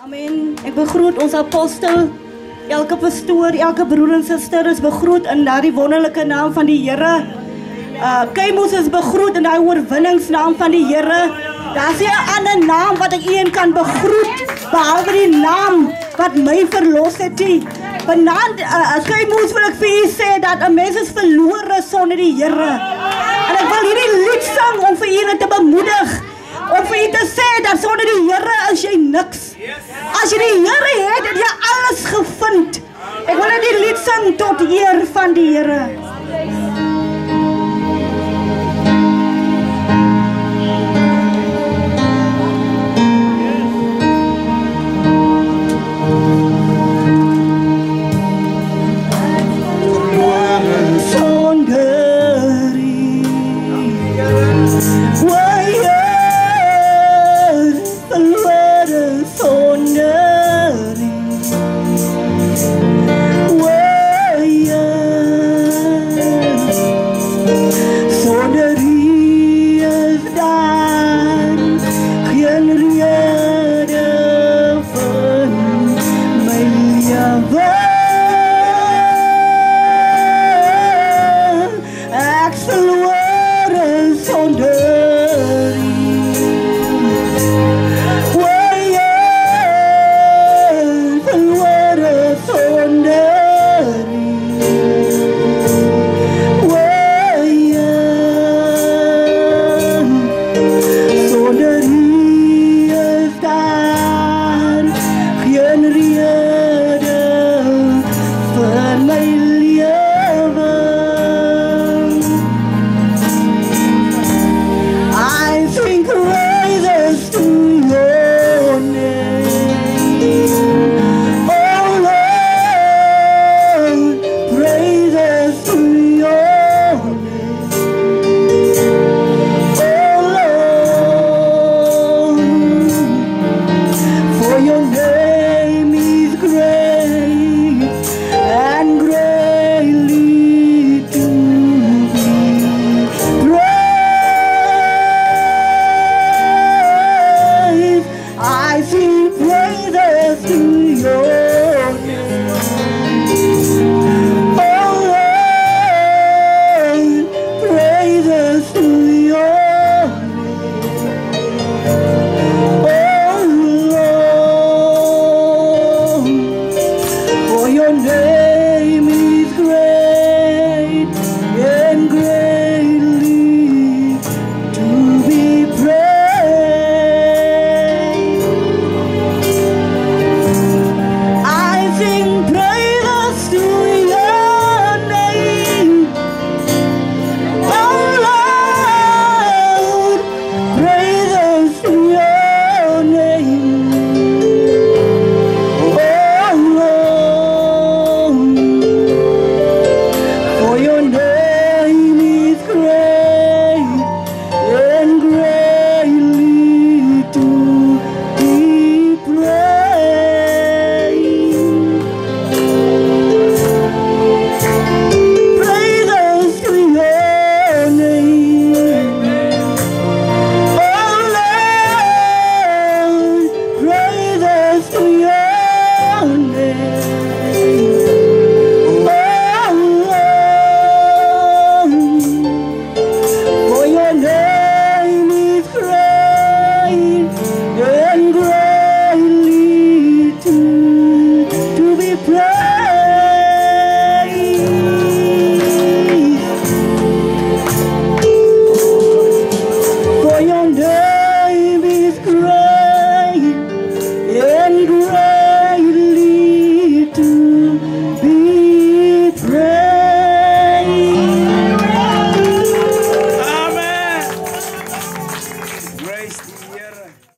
Amen. Ek begroet ons apostel, elke pastoor, elke broer en suster is begroet in daardie wonderlike naam van die Here. Keimos is begroet in daai oorwinningsnaam van die Here. Daar is nie 'n ander naam wat ek een kan begroet behalwe die naam wat my verlos het nie. Vanaand Keimos wil ek vir u sê dat 'n mens is verlore sonder die Here. En ek wil hierdie lied sing om vir u te bemoedig. Om vir u te sê dat sonder die Here is jy niks. As jy die Here het, het jy alles gevind. Ek wil net die lied sing tot eer van die Here.